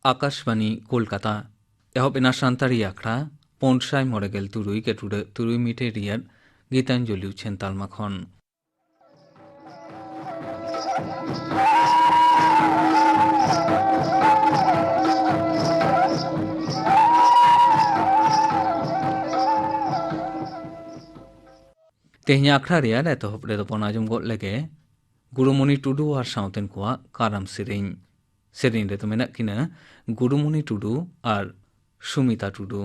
आकाशवाणी कोलकाता एहबेना सानतारी आखड़ा पनसाय मरेगेल तुरुई केटुडे तुरुई मिटे रियार गीतांजलि उछेन तालमाखन तेहनी आखड़ा रियार एतहब रेदो बन आजम गोद लेगे गुरुमणि टुडू और साउतेन कोआ कारम सेरें सेरें रेदो मेना किना गुरुमणि टुडू और सुमिता टुडू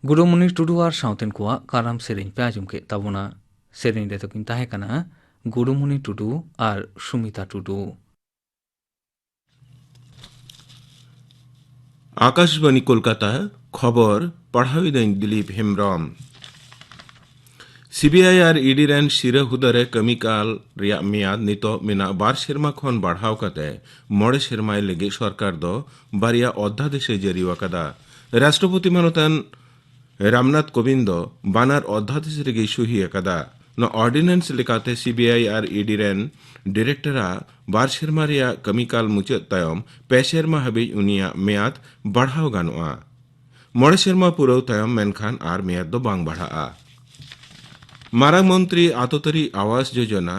गुरुमणि टुडू और साउतेन कोआ कारम सेरें पे आजम के तबोना सेरें रे तो किन ताहे कना गुरुमणि टुडू और सुमिता टुडू आकाशवाणी कोलकाता खबर पढ़ावी दें दिलीप हेम्ब्रम सीबीआई और ईडी रेन सिरा हुदारे कमीकाल रिया मियाद नितो मिना बार शेरमा खन बढ़ाव कते मोड़े शेरमाय लेगे सरकार दो बारिया अध्यादेशे जारी वकादा राष्ट्रपति मानतान रामनाथ कोविंद बानार अध्यादेश रेगे सुही एकदा ᱱᱚ ᱚᱨᱰᱤᱱᱮন্ᱥ ᱞᱮᱠᱟᱛᱮ CBI ᱟᱨ ED ᱨᱮᱱ ᱰᱤᱨᱮᱠᱴᱚᱨᱟ ᱵᱟᱨ ᱥᱮᱨᱢᱟ ᱨᱮᱭᱟᱜ ᱠᱟᱹᱢᱤᱠᱟᱞ ᱢᱩᱪᱟᱹᱫ ᱛᱟᱭᱚᱢ 5 ᱥᱮᱨᱢᱟ ᱦᱟᱹᱵᱤᱡ ᱩᱱᱤᱭᱟᱜ ᱢᱮᱭᱟᱫ ᱵᱟᱲᱦᱟᱣ ᱜᱟᱱᱚᱜᱼᱟ। 9 ᱥᱮᱨᱢᱟ ᱯᱩᱨᱟᱹᱣ ᱛᱟᱭᱚᱢ ᱢᱮᱱᱠᱷᱟᱱ ᱟᱨ ᱢᱮᱭᱟᱫ ᱫᱚ ᱵᱟᱝ ᱵᱟᱲᱦᱟᱜᱼᱟ। ᱢᱟᱨᱟᱝ ᱢᱚᱱᱛᱨী ᱟᱛᱳᱛᱟᱹᱨᱤ ᱟᱣᱟᱥ ᱡᱳᱡᱚᱱᱟ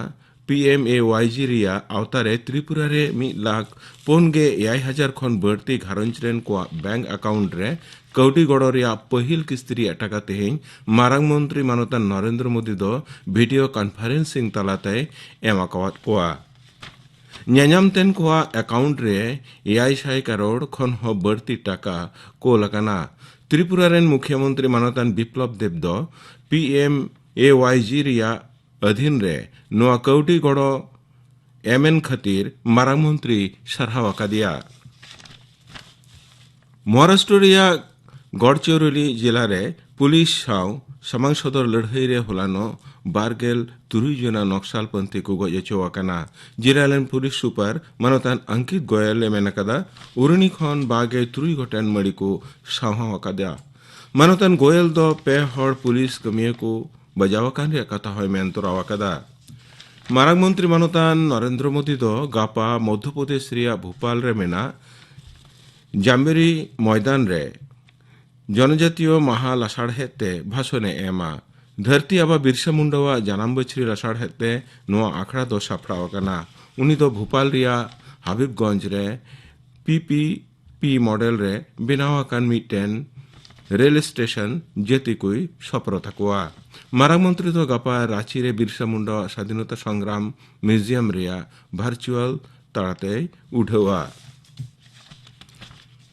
PMAYG ᱨᱮᱭᱟᱜ ᱟᱣᱛᱟᱨᱮ ᱛᱨᱤᱯᱩᱨᱟ ᱨᱮ 1,59,000 ᱠᱷᱚᱱ ᱵᱟᱹᱲᱛᱤ ᱜᱷᱟᱨᱚᱸᱡᱽ ᱨᱮᱱ ᱠᱚᱣᱟᱜ ᱵᱮᱝᱠ ᱮᱠᱟᱣᱩᱱᱴ ᱨᱮ ᱠᱟᱹᱣᱰᱤ ᱜᱚᱲᱚ ᱨᱮᱭᱟᱜ ᱯᱟᱹᱦᱤᱞ ᱠᱤᱥᱛᱤ ᱨᱮᱭᱟᱜ ᱴᱟᱠᱟ ᱛᱮᱦᱮᱧ ᱢᱟᱨᱟᱝ ᱢᱚᱱᱛᱨী ᱢᱟᱱᱚᱛᱟᱱ ᱱᱚᱨᱮᱱᱫᱨᱚ ᱢᱳᱫᱤ ᱫᱚ ᱵᱷᱤᱰᱤᱭᱳ ᱠᱚᱱᱯᱷᱟᱨᱮᱱᱥᱤᱝ ᱛᱟᱞᱟᱛᱮ ᱮᱢ ᱟᱠᱟᱣᱟᱫ ᱠᱚᱣᱟ। ᱧᱮᱧᱟᱢᱛᱮᱱ ᱠᱚᱣᱟᱜ ᱮᱠᱟᱣᱩᱱᱴ ᱨᱮ 600 ᱠᱟᱨᱳᱲ ᱠᱷᱚᱱ ᱦᱚᱸ ᱵᱟᱹᱲᱛᱤ ᱴᱟᱠᱟ ᱠᱳᱞ ᱟᱠᱟᱱᱟ। ত্রিপুরা রেন মুখ্যমন্ত্রী মানতান বিপ্লব দেব দ PMAYG রিয়া অধীন রে নোয়া কৌটি গড় এমএন খাতির মারাং মন্ত্রী সারহাও আকাদিয়া। মহারাষ্ট্র রিয়া গড়চিরৌলি জেলারে পুলিশ সাও সামাং সদর লড়াই রে হলানো বারগেল 3 জনা নকশালপন্থী কো গজ চোয়াকানা। জিরালেন পুলিশ সুপার মানতান অঙ্কিত গোয়েল মেনাকাদা উরুনি খন বাগে 3 গটেন মড়ি কো সাহাও আকাদা। মানতান গোয়েল দ পে হড় পুলিশ কমিয়ে কো বজাওয়াকান রে কথা হয় মেন্তরাও আকাদা। মারাং মন্ত্রী মানতান নরেন্দ্র মোদী দ গাপা মধ্যপ্রদেশ রিয়া ভোপাল রে মেনা জাম্বেরি ময়দান রে জনজাতীয় মাহা লাসাড়হেতে ভাষণে এমা। ধরती आबा बिरसा मुंडावा जन्म बछरी लासाड़हेते नोआ आखड़ा दो सापड़ाव कना। उनी दो भोपाल रिया हबीबगंज रे PPP मॉडल रे बनावाकान मिटेन रेल स्टेशन जेती कोई सपरो थकुआ। मारांग मंत्री तो गपा रांची रे बिरसा मुंडा स्वाधीनता संग्राम म्यूजियम रिया भार्चुअल ताड़ाते उठवा।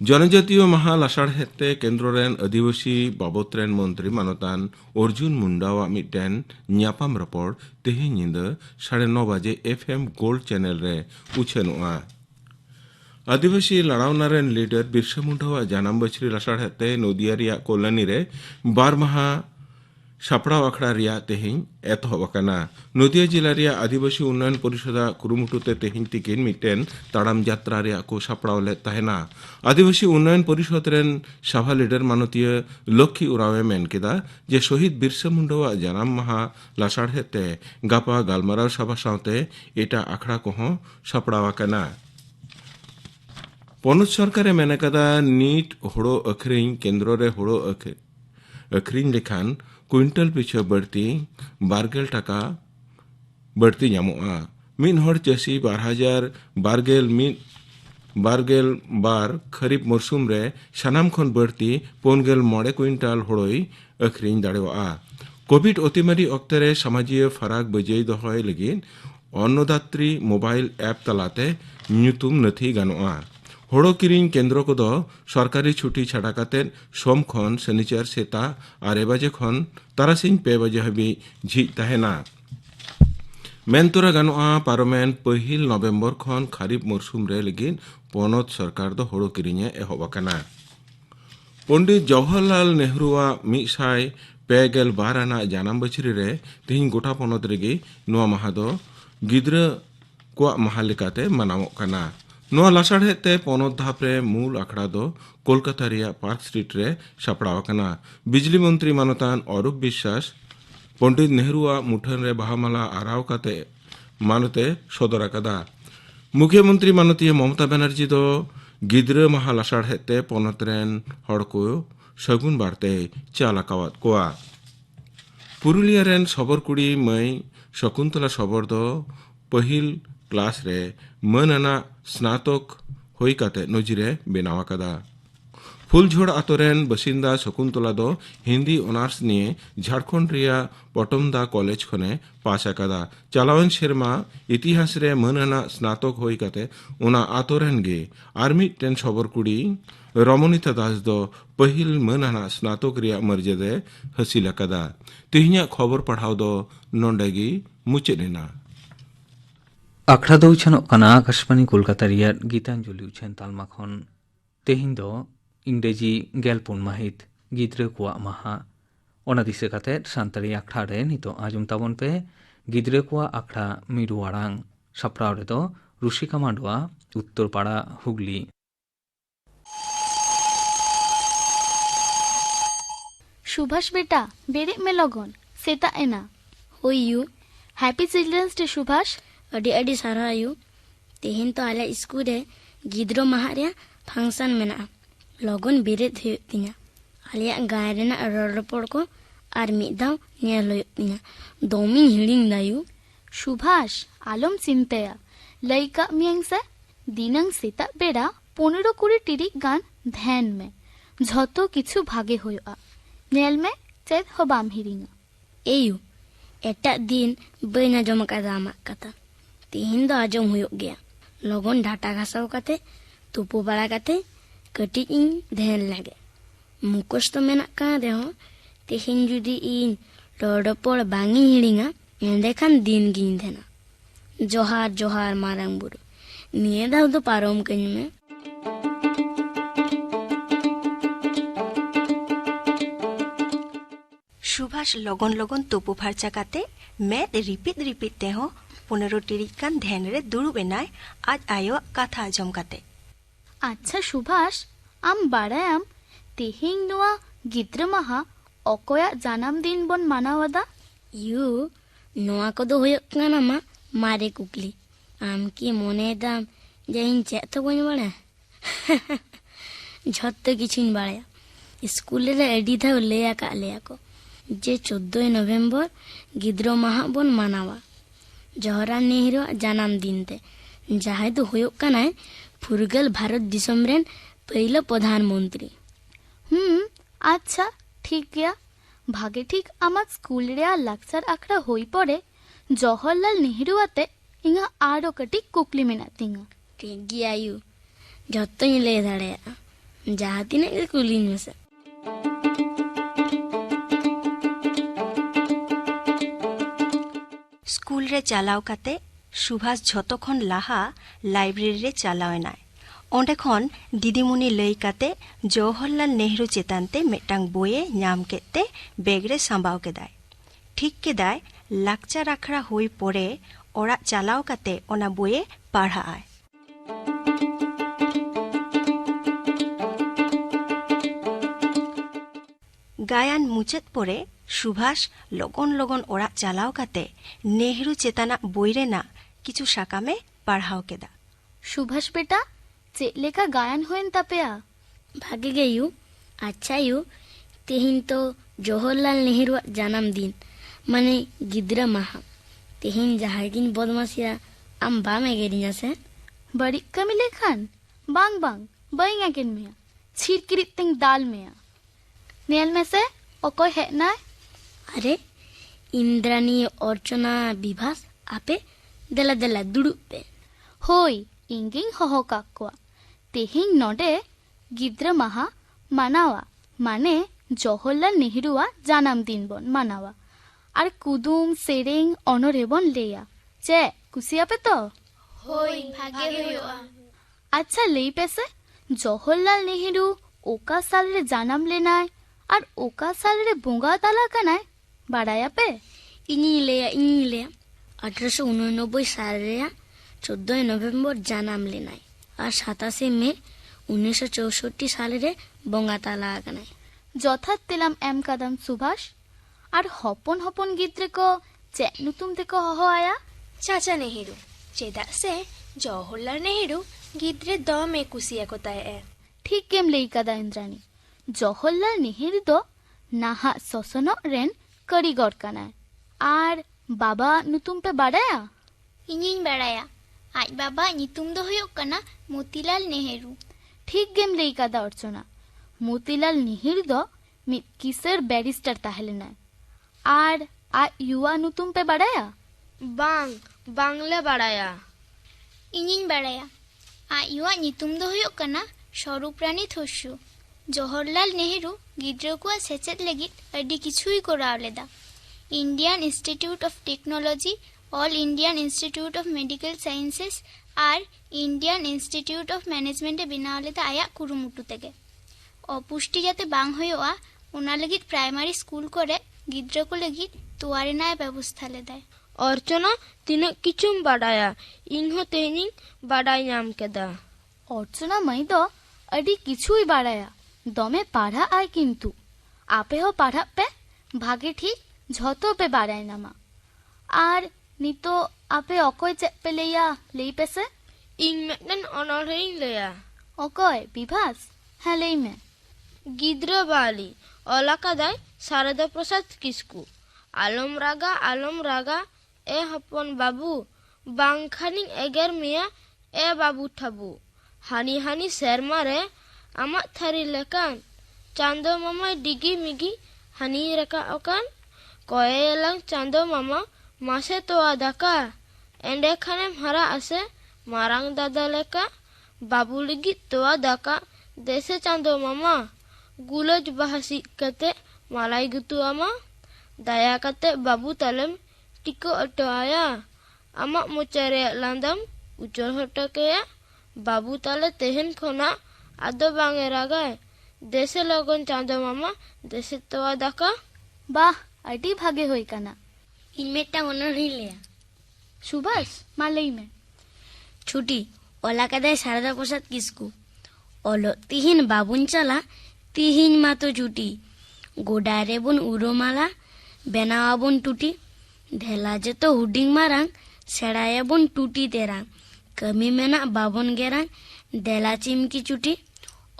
जनजातीय माहा लासाड़हेते केंद्र रेन आदिवासी बाबत रेन मंत्री मानतान अर्जुन मुंडावा मिटेन न्यापाम रपड़ तेहें निंदा 9:30 बजे FM गोल्ड चैनल रे उछेनुआ। आदिवासी लड़ावना रेन लीडर बिरसा मुंडावा जन्म बछरी लासाड़हेते नदिया रिया कोलानी रे 12 माह सापड़ाव आखड़ा रिया तेहें एतहब आकाना। नदिया जिला रिया आदिवासी उन्नयन परिषदा कुरुमुटुते तेहें तिकिन मिटेन ताड़ाम यात्रा रिया को सापड़ाव ले तहेना। आदिवासी उन्नयन परिषद रेन सभा लीडर मानतीय लक्ष्मी उरावे मेन केदा जे शहीद बिरसा मुंडावा जन्म माहा लासाड़हेते गापा गालमाराव सभा सावते एटा आखड़ा कोहों सापड़ाव आकाना। पनत सरकारे मेन कदा नीट होड़ो अखरिंग केंद्र रे होड़ो अखरिंग लेखान क्विंटल पिछे बढ़ती 12 टाका बढ़ती ᱧᱟᱢᱚᱜᱼᱟ। मिन हर चासी 2012 बार खरीफ मौसुम रे सानाम खन बढ़ती 59 क्विंटल होड़ोई अखरिंग दाड़ेवा। कोविड अतिमारी अक्ते रे समाजीय फराक बजाय दहय लगी अन्नदात्री मोबाइल ऐप तलाते ᱧᱩᱛᱩᱢ नथी गानोआ। होड़ो किरिंग केंद्र को दो सरकारी छुट्टी छाड़ा काते सोम खन शनिचर सेता 8 बजे खन तारासिंग 5 बजे हबी झिज तहेना। मेनतोरा गानोआ पार्लामेंट पहिल नवेम्बर खन खरीफ मौसुम रे लगी पनत सरकार दो होड़ो किरिंगे एहब आकाना। पंडित जवाहरलाल नेहरूआ 152 आना जन्म बछरी रे तेहिं गोटा पनत रेगी नोआ माहा दो गिद्रा कोआ माहा लेकाते मनावोग काना। नोआ लासाड़हेते पनत धाप रे मूल आखड़ा दो कोलकाता रिया पार्क स्ट्रीट रे सापड़ाव आकाना। बिजली मंत्री मानतान अरूप विश्वास पंडित नेहरूआ मुठन रे बाहामाला आराव काते मानते सदर आकादा। मुख्यमंत्री मानतीय ममता बनर्जी दो गिद्रा माहा लासाड़हेते पनत रेन हड़ को सगुन बारते चाल आकावाद कोआ। पुरुलिया रेन सबर कुड़ी मई शकुंतला सबर दो पहिल क्लास रे मनना स्नातक होई काते नजिरे बेनाव आकादा। फुलझोड़ आतोरेन बसिंदा शकुंतला दो हिंदी ऑनर्स निये झारखंड रिया पटमदा कॉलेज खने पास आकादा। चालावन शेरमा इतिहास रे मनना स्नातक होई काते उना आतोरेन गे आर्मी टेन सबर कुड़ी रमणीता दास दो पहिल मनना स्नातक रिया मर्यादे हासिल आकादा। तेहिया खबर पढ़ाव दो नोंडेगी मुचेना। आखड़ा दो उछनोग कना आकाशवाणी कोलकाता रिया गीतांजलि उछन तालमा खन तेहिं दो इंग्रेजी 14 माहित गिद्रा कोआ माहा ओना दिसे काते सानताड़ी आखड़ा रे नितो आजम ताबन पे गिद्रा कोआ आखड़ा मिरु आड़ांग सापड़ाव रे दो रुशिका मांडवा उत्तरपाड़ा हुगली। सुभाष बेटा बेरे में लगन सेता एना Hoi you. Happy children's day Subhash. Adi adi sarha you. Tehin to ale school re gidro maha rea function mena. Logon biret huyuk tinya. Alia gaay rena rorpor ko ar mid daw nyel huyuk tinya. Domin hiling da you. Subhash आलम चिंतेया लइका मियंग से दिनंग सेता बेड़ा 15-20 टिरिक गान ध्यान में झतो किछु भागे होया नेल में चेत हो बाम हिरिंगा. एयू एटा दिन बइन आजम कादा आमाक कथा. तेहिन दो आजम हुयुग गया. लोगन डाटा घासाव काते तुपु बाड़ा काते कटी इन ध्यान लागे. मुकोस तो मेना का देहो तेहिन जुदी इन रोडपोड़ बांगी हिड़िंगा एंडेखान दिन गिन देना. जोहार जोहार मारंग बुरु निये दाव तो पारोम कहीं में. सुभाष लगन लगन तुपु फार्चा काते मेद रिपीट रिपीट ते हो 15 टिरिक कान ध्यान रे दुरु बेनाय आज आयो कथा आजम काते. अच्छा सुभाष आम बाड़ायाम तेहिंग नोआ गिद्र महा अकोया जन्म दिन बन मानावदा. यू नोआ को दो हुयुग काना मा मारे कुकली. आम की मोने दाम जहिन चेक तो बन बड़ा झत्ते किछिन बाड़या. स्कूल रे एडी था ले आका ले आको जे 14 नवंबर गिद्रो माहा बन मानावा. जवाहरलाल नेहरू जन्म दिन ते जहां तो हुयुग काना फुरगल भारत दिसम रेन पहला प्रधानमंत्री. अच्छा ठीक गया भागे ठीक आमा स्कूल रे लाक्चर आखड़ा होई पड़े जवाहरलाल नेहरू आते इंगा आरो कटी कुकली मेना तिंगा. ठीक गया यू झत्तो ही ले दाड़े जहां तिने कुलीन में से. स्कूल रे चालाव काते सुभाष झतो खन लाहा लाइब्रेरी रे चालाव एनाय. ओंडे खन दीदीमुनी लई काते जवाहरलाल नेहरू चेतानते मेटांग बोये नाम केते बेग रे सांबाव केदाय. ठीक केदाय लाक्चार आखड़ा होई पड़े ओरा चालाव काते ओना बोये पढ़ा आय. गायन मुचाद पड़े सुभाष लगन लगन ओरा चालाव काते नेहरू चेताना बोई रेना किछु साकामे पढ़ाव केदा. सुभाष बेटा चेक लेका गायन होएन तापेया. भागे गे यू. अच्छा यू तेहिन तो जवाहरलाल नेहरू जन्म दिन माने गिद्रा माहा. तेहिन जहागिन बदमाशिया आम बामे गेरिया से बड़ी कमी लेखान बांग बांग बइंगा किन में छिरकिरित तिंग दाल में नेल में से ओकोय हेना. अरे इंद्रानी अर्चना विभास आपे देला देला दुड़ुब पे होई इंगिंग होहो काकवा. तेहिंग नोडे गिद्रा माहा मानावा माने जवाहरलाल नेहरूआ जन्म दिन बन मानावा और कुदुम सेरेंग अनरे बन लेया. चे कुसिया पे तो होई भागे होया. अच्छा लई पैसे जवाहरलाल नेहरू ओका साल रे जन्म लेनाय और ओका साल रे बोंगा ताला कनाय बाड़ाया पे. इनी ले 1889 साल रे 14 नवंबर जन्म लेनाय और 27 मई 1964 साल रे बोंगा ताला कनाय. যথাৎ তেলাম এম কাদাম সুভাষ আর হপন হপন গিদ্রে কো চেক নুতুম তে কো হ আয়া. चाचा नेहरू चेदाग से जवाहरलाल नेहरू गिद्रे दमे कुसिया को ताय ए. ठीक गेम लेई कादा इंद्राणी जवाहरलाल नेहरू दो नाहा ससनो रेन कारीगर कानाय और बाबा नुतुम पे बाड़ाया. इनिन बाड़ाया आज बाबा नितुम दो हुयुग कना मोतीलाल नेहरू. ठीक गेम लेई कादा अर्चना मोतीलाल नेहरू दो मित किसर बैरिस्टर ताहेलेनाय और आ युवा नुतुम पे बाड़ाया. बांग बांगला बाड़ाया. इनिन बाड़ाया आ युवा नितुम दो हुयुग कना स्वरूपरानी थोसु. जवाहरलाल नेहरू गिद्रो को सेचेद लगित अडी किछुई कोराव लेदा. Indian Institute of Technology all Indian Institute of Medical Sciences और इंडियन इंस्टीट्यूट ऑफ मैनेजमेंट बनाव लेदा आया कुरुमुटु तेगे. अपुष्टि जाते बांग होयोआ उना लगित प्राइमरी स्कूल करे गिद्रो को लगित तुआरेना व्यवस्था लेदाय. अर्चना तिने किचुम बाड़ाया इनहो तेनिंग बाड़ाई नाम केदा. अर्चना मई दो अडी किछुई बाड़ाया दमे पाढ़ा आय किंतु आपे हो पाढ़ा पे भागे ठीक झतो पे बाड़ाय नामा आर नितो आपे अकोय चेक पे लेया लेई पेसे ᱤᱧ ᱢᱤᱫᱴᱮᱱ ᱚᱱᱚᱬᱦᱮᱧ ᱞᱟᱹᱭᱟ। अकोय विभास हाँ लेई में ᱜᱤᱫᱽᱨᱟᱹ ᱵᱟᱣᱞᱤ ᱚᱞ ᱟᱠᱟᱫᱟᱭ ᱥᱟᱨᱚᱫᱟ ᱯᱨᱚᱥᱟᱫ ᱠᱤᱥᱠᱩ। ᱟᱞᱚᱢ ᱨᱟᱜᱟ ᱮ ᱦᱚᱯᱚᱱ ᱵᱟᱵᱩ ᱵᱟᱝᱠᱷᱟᱱᱤᱧ ᱮᱜᱮᱨ ᱢᱮᱭᱟ ᱮ ᱵᱟᱵᱩ ᱴᱷᱟᱵᱩ। ᱦᱟᱹᱱᱤ ᱥᱮᱨᱢᱟ ᱨᱮ ᱟᱢᱟᱜ ᱛᱷᱟᱹᱨᱤ ᱞᱮᱠᱟᱱ ᱪᱟᱸᱫᱳ ᱢᱟᱢᱟᱭ ᱰᱤᱜᱤ ᱢᱤᱜᱤ ᱦᱟᱹᱱᱤᱭ ᱨᱟᱠᱟᱵ ᱟᱠᱟᱱ ᱠᱚᱭᱮᱭᱟᱞᱟᱝ ᱪᱟᱸᱫᱳ ᱢᱟᱢᱟ ᱢᱟᱥᱮ ᱛᱚᱣᱟ ᱫᱟᱠᱟ ᱮᱸᱰᱮ ᱠᱷᱟᱱᱮᱢ ᱦᱟᱨᱟᱜ ᱟᱥᱮ ᱢᱟᱨᱟᱝ ᱫᱟᱫᱟ ᱞᱮᱠᱟ ᱵᱟᱵᱩ ᱞᱟᱹᱜᱤᱫ ᱛᱚᱣᱟ ᱫᱟᱠᱟ ᱫᱮᱥᱮ ᱪᱟᱸᱫᱳ ᱢᱟᱢᱟ ᱜᱩᱞᱟᱹᱡ ᱵᱟᱦᱟ ᱥᱤᱫ ᱠᱟᱛᱮ ᱢᱟᱞᱟᱭ ᱜᱩᱛᱩ ᱟᱢᱟ ᱫᱟᱭᱟ ᱠᱟᱛᱮ ᱵᱟᱵᱩ ᱛᱟᱞᱮᱢ ᱴᱤᱠᱟᱹ ᱚᱴᱚ ᱟᱭᱟ ᱟᱢᱟᱜ ᱢᱚᱪᱟ ᱨᱮᱭᱟᱜ ᱞᱟᱸᱫᱟᱢ ᱩᱪᱟᱹᱲ ᱦᱚᱴᱚ ᱠᱮᱭᱟ ᱵᱟᱵᱩ ᱛᱟᱞᱮ ᱛᱮᱦᱮᱧ ᱠᱷᱚᱱᱟᱜ ᱟᱫᱚ ᱵᱟᱝ ᱮ ᱨᱟᱜᱟᱭ ᱫᱮᱥᱮ ᱞᱚᱜᱚᱱ ᱪᱟᱸᱫᱳ ᱢᱟᱢᱟ ᱫᱮᱥᱮ तोवा दाका। वाह अडी भागे होई कना। ᱤᱧ ᱢᱤᱫᱴᱟᱝ ᱚᱱᱚᱬᱦᱮᱧ ᱞᱟᱹᱭᱟ। सुभाष मा लेई में ᱪᱷᱩᱴᱤ ᱚᱞ ᱟᱠᱟᱫᱟᱭ ᱥᱟᱨᱚᱫᱟ ᱯᱨᱚᱥᱟᱫ ᱠᱤᱥᱠᱩ। ᱚᱞᱚᱜ ᱛᱤᱦᱤᱧ ᱵᱟᱵᱩᱱ ᱪᱟᱞᱟᱜ ᱛᱤᱦᱤᱧ ᱢᱟᱛᱚ ᱪᱷᱩᱴᱤ ᱜᱚᱰᱟ ᱨᱮᱵᱚᱱ ᱩᱨᱩᱢᱟᱞᱟ ᱵᱮᱱᱟᱣᱟᱵᱚᱱ ᱴᱩᱴᱤ ᱰᱷᱮᱞᱟ ᱡᱚᱛᱚ ᱦᱩᱰᱤᱧ ᱢᱟᱨᱟᱝ ᱥᱮᱬᱟᱭᱟᱵᱚᱱ ᱴᱩᱴᱤ ᱛᱮᱨᱟᱝ ᱠᱟᱹᱢᱤ ᱢᱮᱱᱟᱜ ᱵᱟᱵᱚᱱ ᱜᱮᱨᱟᱝ ᱫᱮᱞᱟ ᱪᱤᱢᱠᱤ ᱪᱩᱴᱤ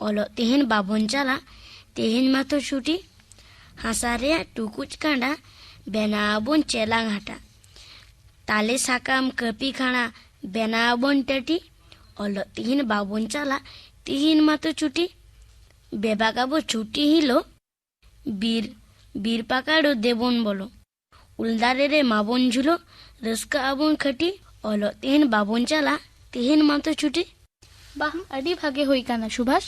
ᱚᱞᱚᱜ ᱛᱤᱦᱤᱧ ᱵᱟᱵᱚᱱ ᱪᱟᱞᱟᱜ ᱛᱤᱦᱤᱧ ᱢᱟᱛᱚ ᱪᱷᱩᱴᱤ ᱦᱟᱥᱟ ᱨᱮᱭᱟᱜ ᱴᱩᱠᱩᱡ ᱠᱟᱸᱰᱟ ᱵᱮᱱᱟᱣᱟᱵᱚᱱ ᱪᱮᱞᱟᱝ ᱦᱟᱴᱟ ᱛᱟᱞᱮ ᱥᱟᱠᱟᱢ ᱠᱟᱹᱯᱤ ᱠᱷᱟᱬᱟ ᱵᱮᱱᱟᱣᱟᱵᱚᱱ ᱴᱟᱹᱴᱤ ᱚᱞᱚᱜ ᱛᱤᱦᱤᱧ ᱵᱟᱵᱚᱱ ᱪᱟᱞᱟᱜ ᱛᱤᱦᱤᱧ ᱢᱟᱛᱚ ᱪᱷᱩᱴᱤ বেবাগাবো ছুটি হিলো বীর পাকাড়ো দেবন বলো উলদারে রে মাবন ঝুলো রস্কা আবন খাটি অলো তিহিন বাবন চালা তিহিন মাতো ছুটি। वाह अडी भागे होई कना सुभाष।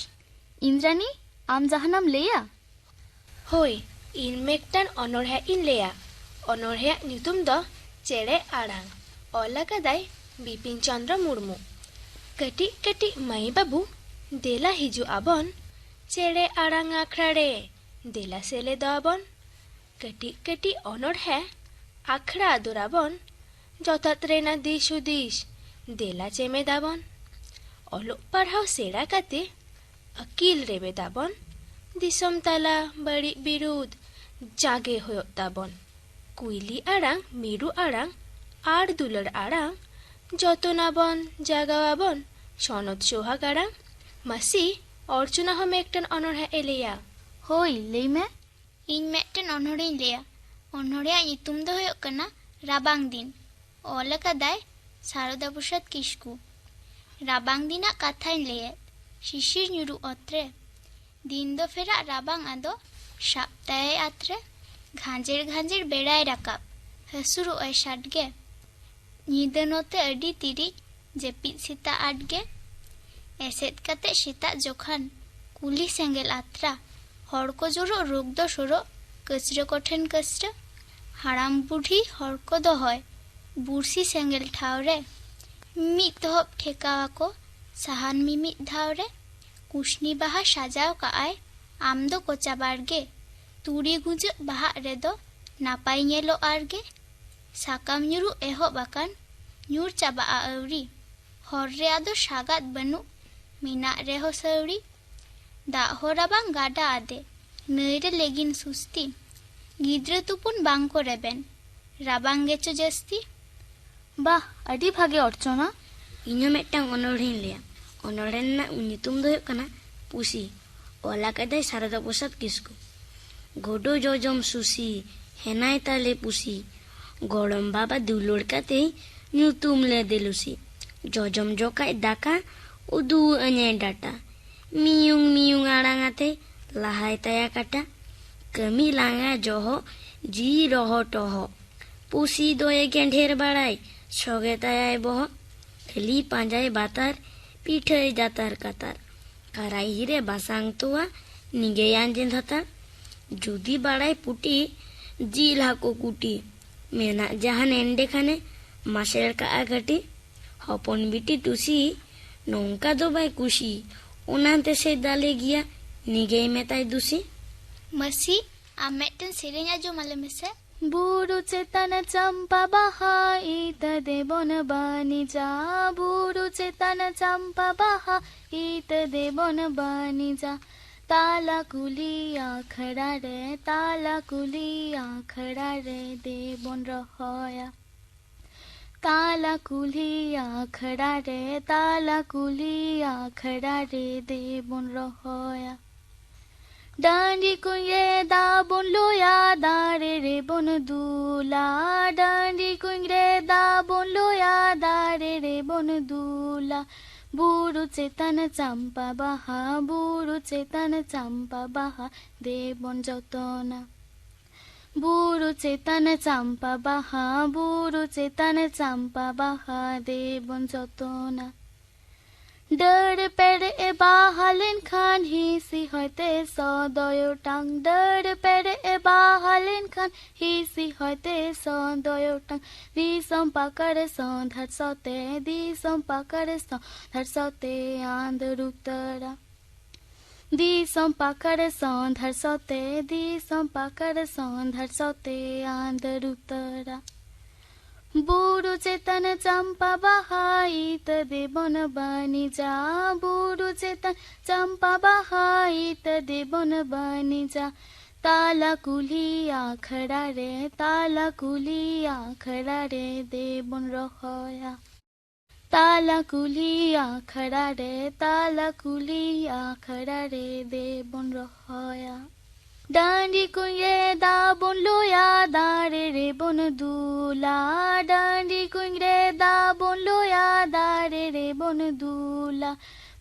इंद्रानी आम जहानाम लेया होय इन मेक्टान अनोढ़े इन लेया अनोढ़े ᱧᱩᱛᱩᱢ ᱫᱚ ᱪᱮᱬᱮ ᱟᱲᱟᱝ ᱚᱞ ᱟᱠᱟᱫᱟᱭ ᱵᱤᱯᱤᱱ ᱪᱚᱱᱫᱨᱚ ᱢᱩᱨᱢᱩ। ᱠᱟᱹᱴᱤᱡ ᱠᱟᱹᱴᱤᱡ ᱢᱟᱹᱭ ᱵᱟᱹᱵᱩ ᱫᱮᱞᱟ ᱦᱤᱡᱩᱜ ᱟᱵᱚᱱ ᱪᱮᱬᱮ ᱟᱲᱟᱝ ᱟᱠᱷᱲᱟ ᱨᱮ ᱫᱮᱞᱟ ᱥᱮᱞᱮᱫᱚᱜ ᱟᱵᱚᱱ ᱠᱟᱹᱴᱤᱡ ᱠᱟᱹᱴᱤᱡ ᱚᱱᱚᱬᱦᱮ ᱟᱠᱷᱲᱟ ᱟᱫᱚᱨᱟᱵᱚᱱ ᱡᱚᱛᱷᱟᱛ ᱨᱮᱱᱟᱜ ᱫᱤᱥ ᱦᱩᱫᱤᱥ ᱫᱮᱞᱟ ᱪᱮᱢᱮᱫᱟᱵᱚᱱ ᱚᱞᱚᱜ ᱯᱟᱲᱦᱟᱣ ᱥᱮᱬᱟ ᱠᱟᱛᱮ ᱟᱹᱠᱤᱞ ᱨᱮᱵᱮᱫᱟᱵᱚᱱ ᱫᱤᱥᱚᱢ ᱛᱟᱞᱟ ᱵᱟᱹᱲᱤᱡ ᱵᱤᱨᱩᱫ ᱡᱟᱜᱮ ᱦᱩᱭᱩᱜ ᱛᱟᱵᱚᱱ ᱠᱩᱭᱞᱤ ᱟᱲᱟᱝ ᱢᱤᱨᱩ ᱟᱲᱟᱝ ᱟᱨ ᱫᱩᱞᱟᱹᱲ ᱟᱲᱟᱝ ᱡᱚᱛᱚᱱᱟᱵᱚᱱ ᱡᱟᱜᱟᱣᱟᱵᱚᱱ ᱥᱚᱱᱚᱛ ᱥᱳᱦᱟᱜ ᱟᱲᱟᱝ। ᱢᱟᱥᱤ ᱚᱨᱪᱚᱱᱟ ᱦᱚᱸ ᱢᱤᱫᱴᱟᱝ ᱚᱱᱚᱬᱦᱮ ᱮ ᱞᱟᱹᱭᱟ। होई लेई में ᱤᱧ ᱢᱤᱫᱴᱮᱱ ᱚᱱᱚᱬᱦᱮᱧ ᱞᱟᱹᱭᱟ ᱚᱱᱚᱬᱦᱮᱭᱟᱜ ᱧᱩᱛᱩᱢ ᱫᱚ ᱦᱩᱭᱩᱜ ᱠᱟᱱᱟ ᱨᱟᱵᱟᱝ ᱫᱤᱱ ᱚᱞ ᱟᱠᱟᱫᱟᱭ ᱥᱟᱨᱚᱫᱟ ᱯᱨᱚᱥᱟᱫ ᱠᱤᱥᱠᱩ। ᱨᱟᱵᱟᱝ ᱫᱤᱱᱟᱜ ᱠᱟᱛᱷᱟᱧ ᱞᱟᱹᱭᱮᱫ ᱥᱤᱥᱤᱨ ᱧᱩᱨᱩ ᱚᱛᱨᱮ ᱫᱤᱱ ᱫᱚ ᱯᱷᱮᱨᱟᱜ ᱨᱟᱵᱟᱝ ᱟᱫᱚ ᱥᱟᱵ ᱛᱟᱭᱟᱭ ᱟᱛᱨᱮ ᱜᱷᱟᱸᱡᱮᱲ ᱵᱮᱲᱟᱭ ᱨᱟᱠᱟᱵ ᱦᱟᱹᱥᱩᱨᱚᱜ ᱟᱭ ᱥᱟᱰᱜᱮ ᱧᱤᱫᱟᱹ ᱱᱚᱛᱮ ᱟᱹᱰᱤ ᱛᱤᱨᱤᱡ ᱡᱟᱹᱯᱤᱫ ᱥᱮᱛᱟᱜ ᱟᱴᱜᱮ ᱮᱥᱮᱫ ᱠᱟᱛᱮ ᱥᱮᱛᱟᱜ ᱡᱚᱠᱷᱟᱱ ᱠᱩᱞᱦᱤ ᱥᱮᱸᱜᱮᱞ ᱟᱛᱨᱟ हर को जोरो रोग दो सोरो कचरा कोठेन कचरा हाराम बुढ़ी हर को दो होय बुरसी सेंगेल ठावरे मिद तहब ठेकावा को साहान मिमिद धावरे कुशनी बाहा साजाव का आय आम दो कोचा बारगे तुड़ी गुज बाहा रे दो नापाई नेलो आरगे साकाम ᱧᱩᱨᱩ एहब आकान ᱧᱩᱨ चाबा आउरी हर रे आदो सागात बनु मिना रे हो सौरी दा होराबां गाडा आदे नईरे लेगिन सुस्ती गिद्रे तुपुन बांको रेबेन राबांग गेचो जस्ती। वाह अडी भागे अर्चना। ᱤᱧ ᱦᱚᱸ ᱢᱤᱫᱴᱟᱝ ᱚᱱᱚᱬᱦᱮᱧ ᱞᱟᱹᱭᱟ ᱚᱱᱚᱬᱦᱮ ᱨᱮᱱᱟᱜ ᱧᱩᱛᱩᱢ ᱫᱚ ᱦᱩᱭᱩᱜ ᱠᱟᱱᱟ ᱯᱩᱥᱤ ᱚᱞ ᱟᱠᱟᱫᱟᱭ ᱥᱟᱨᱚᱫᱟ ᱯᱨᱚᱥᱟᱫ ᱠᱤᱥᱠᱩ। ᱜᱚᱰᱚ ᱡᱚᱡᱚᱢ ᱥᱩᱥᱤ ᱦᱮᱱᱟᱭ ᱛᱟᱞᱮ ᱯᱩᱥᱤ ᱜᱚᱲᱚᱢ ᱵᱟᱵᱟ ᱫᱩᱞᱟᱹᱲ ᱠᱟᱛᱮ ᱧᱩᱛᱩᱢ ᱞᱮᱫᱮ ᱞᱩᱥᱤ ᱡᱚᱡᱚᱢ ᱡᱚᱠᱟᱡ ᱫᱟᱠᱟ ᱩᱫᱩᱜ ᱟᱹᱧᱟᱭ ᱰᱟᱴᱟ ᱢᱤᱭᱩᱝ ᱢᱤᱭᱩᱝ ᱟᱲᱟᱝ ᱟᱛᱮ ᱞᱟᱦᱟᱭ ᱛᱟᱭᱟ ᱠᱟᱴᱟ ᱠᱟᱹᱢᱤ ᱞᱟᱸᱜᱟ ᱡᱚᱦᱚ ᱡᱤ ᱨᱚᱦᱚ ᱴᱚᱦᱚ ᱯᱩᱥᱤ ᱫᱚᱭᱮ ᱜᱮᱸᱰᱷᱮᱨ ᱵᱟᱲᱟᱭ ᱥᱚᱜᱮ ᱛᱟᱭᱟᱭ ᱵᱚᱦᱚᱜ ᱠᱷᱟᱹᱞᱤ ᱯᱟᱸᱡᱟᱭ ᱵᱟᱛᱟᱨ ᱯᱤᱴᱷᱟᱹᱭ ᱡᱟᱛᱟᱨ ᱠᱟᱛᱟᱨ ᱠᱟᱨᱟᱭᱦᱤ ᱨᱮ ᱵᱟᱥᱟᱝ ᱛᱚᱣᱟ ᱱᱤᱜᱮᱭ ᱟᱸᱡᱮᱫ ᱦᱟᱛᱟᱲ ᱡᱩᱫᱤ ᱵᱟᱲᱟᱭ ᱯᱩᱴᱤ ᱡᱤᱞ ᱦᱟᱹᱠᱩ ᱠᱩᱴᱤ ᱢᱮᱱᱟᱜ ᱡᱟᱦᱟᱱ ᱮᱸᱰᱮ ᱠᱷᱟᱱᱮ ᱢᱟᱥᱮᱲ ᱠᱟᱜᱼᱟ ᱠᱟᱹᱴᱤ ᱦᱚᱯᱚᱱ ᱵᱤᱴᱤ ᱴᱩᱥᱤ ᱱᱚᱝᱠᱟ ᱫᱚ ᱵᱟᱭ ᱠᱩᱥᱤ ᱚᱱᱟᱛᱮ ᱥᱮ ᱫᱟᱞᱮ ᱜᱮᱭᱟ ᱱᱤᱜᱮᱭ ᱢᱮᱛᱟᱭ ᱫᱩᱥᱤ। मसी आम मेटन सेरेñ आजो माले में से बुरु चेतन चंपा बाहा इत देवन बानी जा बुरु चेतन चंपा बाहा इत देवन बानी जा ताला कुली आखड़ा रे देवन रहोया। ताला कुली आखड़ा रे ताला कुली आखड़ा रे देबन रहोया डांडी कुंगे दा बन लोया दारे रे बन दूला डांडी कुंगे दा बन लोया दारे रे बन दूला बुरु चेतन चंपा बाहा बुरु चेतन चंपा बाहा देबन जतना बुरु चेतन चंपा बाहा बुरु चेतन चंपा बाहा देबन जतना डर पेड़ ए बाहालिन खान ही सी होते सदयो टांग डर पेड़ ए बाहालिन खान ही सी होते सदयो टांग दिसम पाकर संधर सते दिसम पाकर संधर सते आंध रुतरा दिसम पाकर संधर सते दिसम पाकर संधर सते आंध रुतरा बुरु चेतन चंपा बहाइत देबन बनी जा बुरु चेतन चंपा बहाइत देबन बनी जा ताला कुली आखड़ा रे ताला कुली आखड़ा रे देबन रहोया ताला कुली आखड़ा रे ताला कुली आखड़ा रे देबन रहोया डांडी कुंगे दा बन लोया दारे रे बन दूला डांडी कुंगे दा बन लोया दारे रे बन दूला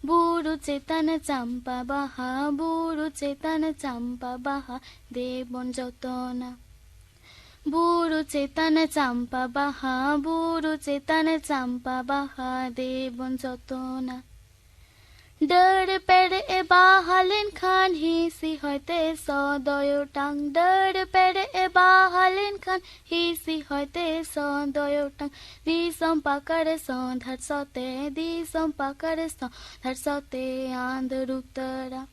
बुरु चेतन चंपा बाहा बुरु चेतन चंपा बाहा देबन जतना बुरु चेतन चंपा बाहा बुरु चेतन चंपा बाहा देबन जतना डर पेड़ ए बाहालिन खान ही सी होते सदयो टांग डर पेड़ ए बाहालिन खान ही सी होते सदयो टांग दिसम पाकर संधर सते दिसम पाकर संधर सते आंध रुतरा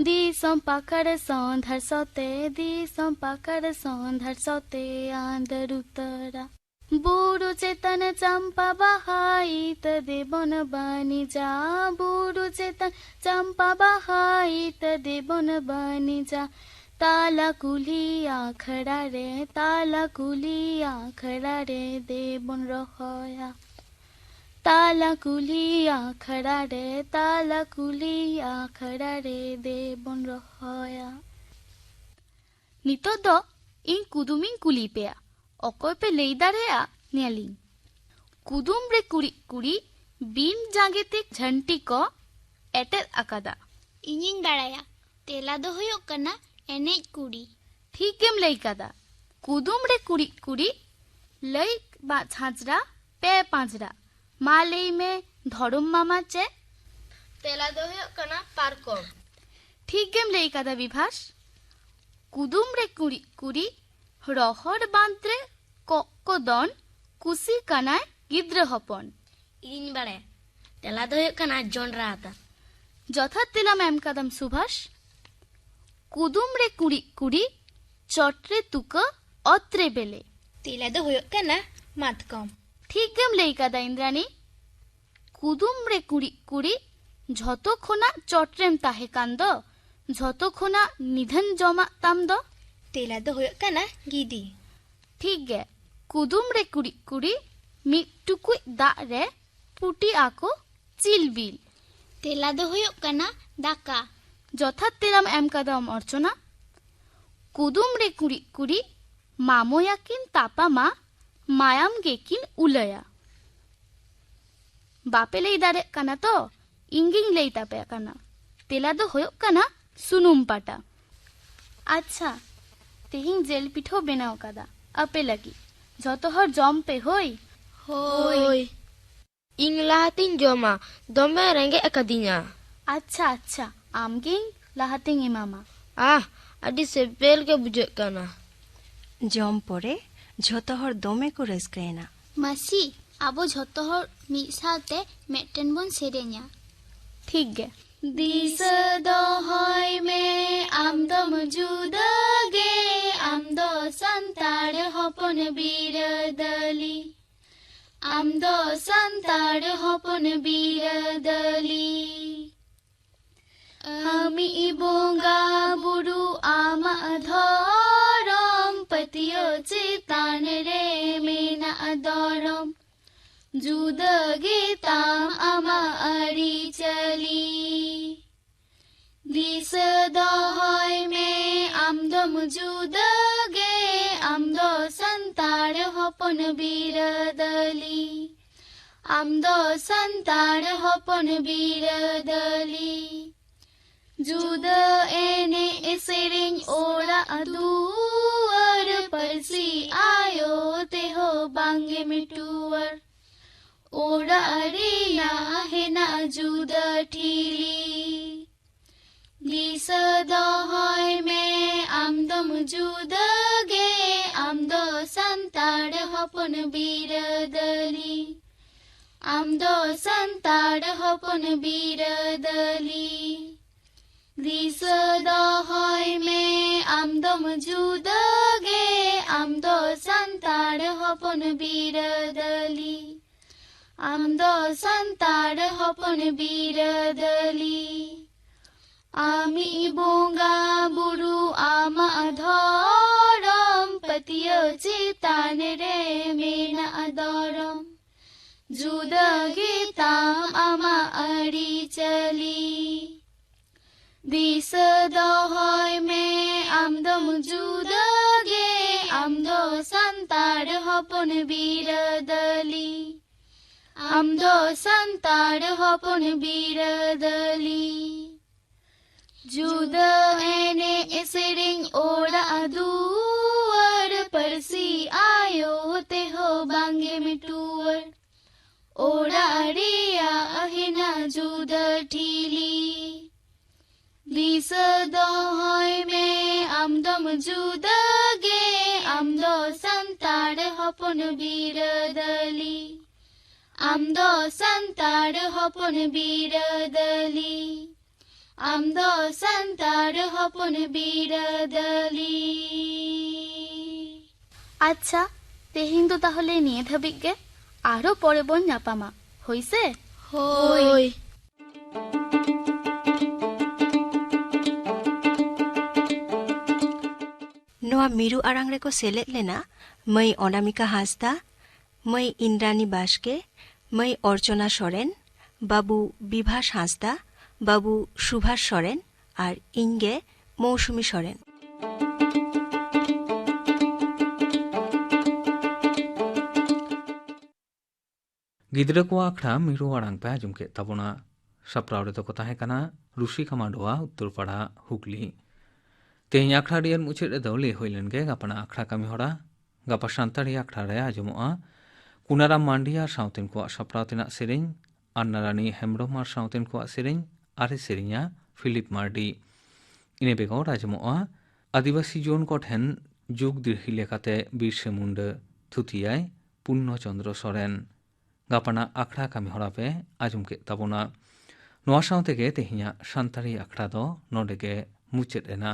दिसम पाकर संधर सते दिसम पाकर संधर सते आंध रुतरा बुरु चेतन चंपा बहाइत देबन बनी जा बुरु चेतन चंपा बहाइत देबन बनी जा ताला कुली आखड़ा रे ताला कुली आखड़ा रे देबन रहोया ताला कुली आखड़ा रे ताला कुली आखड़ा रे देबन रहोया नितो दो इन कुदुमिन कुली पेया अकोय पे लई दाड़ेया नेलिंग कुदुम रे कुड़ी कुड़ी बीन जांगेते झंटी को एटेद अकादा इनिन बाड़ाया तेला दो हुयोग कना एनेज कुड़ी ठीक गेम लई कादा कुदुम रे कुड़ी कुड़ी लई बा झांजरा पे पांजरा मा लई में धड़ुम मामा चे तेला दो हुयोग कना पारकम ठीक गेम लई कादा विभास कुदुम रे कुड़ी कुड़ी रहड़ बांद्रे को दन कुसी कनाय गिद्र हपन इन बाड़े तेला दो हुयोग कना जोंडरा आता যথাৎ তেলাম এম কাদাম সুভাষ কুদুম রে কুড়ি কুড়ি চটরে তুক অত্রে বেলে তেলা দো হুয়োগ কানা মাতকম ঠিক গেম লেই কাদা ইন্দ্রাণী কুদুম রে কুড়ি কুড়ি যতক্ষণা চটরেম তাহে কান্দ যতক্ষণা নিধন জমা তামদ তেলা দো হুয়োগ কানা গিদি ঠিক গে কুদুম রে কুড়ি কুড়ি মিটুকুই দা রে পুটি আকো চিলবিল तेला दो हुयोग कना दाका যথাৎ তেলাম এম কাদাম অর্চনা কুদুম রে কুড়ি কুড়ি মাময়াকিন তাপা মা মায়াম গেকিন উলয়া বাপে লেই দাঁড়ে কানা তো ইঙ্গিং লেই তাপে কানা তেলা দো হুয়োগ কানা সুনুম পাটা আচ্ছা তেহিং জেল পিঠো বেনাও কাদা আপে লাগি যত হর জম পে হই Hoi. Ing lahatin joma dome renge akadinya. আচ্ছা আচ্ছা আমগিং লাহাতিং ইমামা Ah, adi sebel ke bujek kana. जम परे झोतो हर दोमे को रस्कैना मासी आबो झोतो हर मिद साथे मेटन बन सेरेnya ঠিক গে দিস দহয় মে আমদম জুদগে আমদ সন্তাড় হপন বীরদলি আমদ সন্তাড় হপন বীরদলি আমি বঙ্গা বুড়ু আমা ধরম পতিও চিতান রে মেনা adorom juda gitam ama aricali disa dohoy me amdom juda ge amdo santar hopon biradali amdo santar hopon biradali juda ene esering ora aduar persi ayo teho bange mituar ora ariya hena juda thili disa dohoy me amdom juda ge amdo santar hopon biradali amdo santar hopon biradali disa dohoy me amdom juda ge amdo santar hopon biradali amdo santar hopon biradali ami bonga buru ama adhorom patiyo chitan re mena adorom juda gitam ama aricali disa dohoy me amdom juda ge amdo santar hopon biradali amdo santar hopon biradali juda ene esering ora aduar persi ayo teho bange mituar ora ariya ahina juda thili disa dohoy me amdom juda ge amdo santar hopon biradali amdo santar hopon biradali amdo santar hopon biradali আচ্ছা তেহিং তো তাহলে নিয়ে ধাবিক গে আরো পরে বন নাপামা হইছে hoi Noa miru arang reko selet lena mai Onamika Hasda, mai Indrani Baske, mai Orchona Soren, babu Bibhash Hasda, babu Subhash Soren আর ইঙ্গে মৌসুমী সরেন। गिद्रा को आखड़ा मिरु आड़ांग पे आजुम के तबुना सप्रावरे तो कोता है कना ऋषि कमांडोआ उत्तर पड़ा हुगली तेही आखड़ा डियर मुचे दौले होइलन के गपना आखड़ा कमी होड़ा गपा शांताड़ी आखड़ा रे आजुमोआ कुनाराम मांडिया साउतिन को सप्रावतिना सेरिन अन्नारानी हेमब्रह्मा साउतिन को सेरिन आरे सेरिया फिलिप मार्डी इने बेगौ आजुमोआ आदिवासी जोन को ठेन जुग दिरहि लेखाते बिरसे मुंड थुतियाय पुण्यचंद्र सोरेन गापाना आखड़ा कमी हड़ा पे आजुम के तबोना नोआ साउते के तेहिया शांताड़ी आखड़ा दो नोडे के मुचेट एना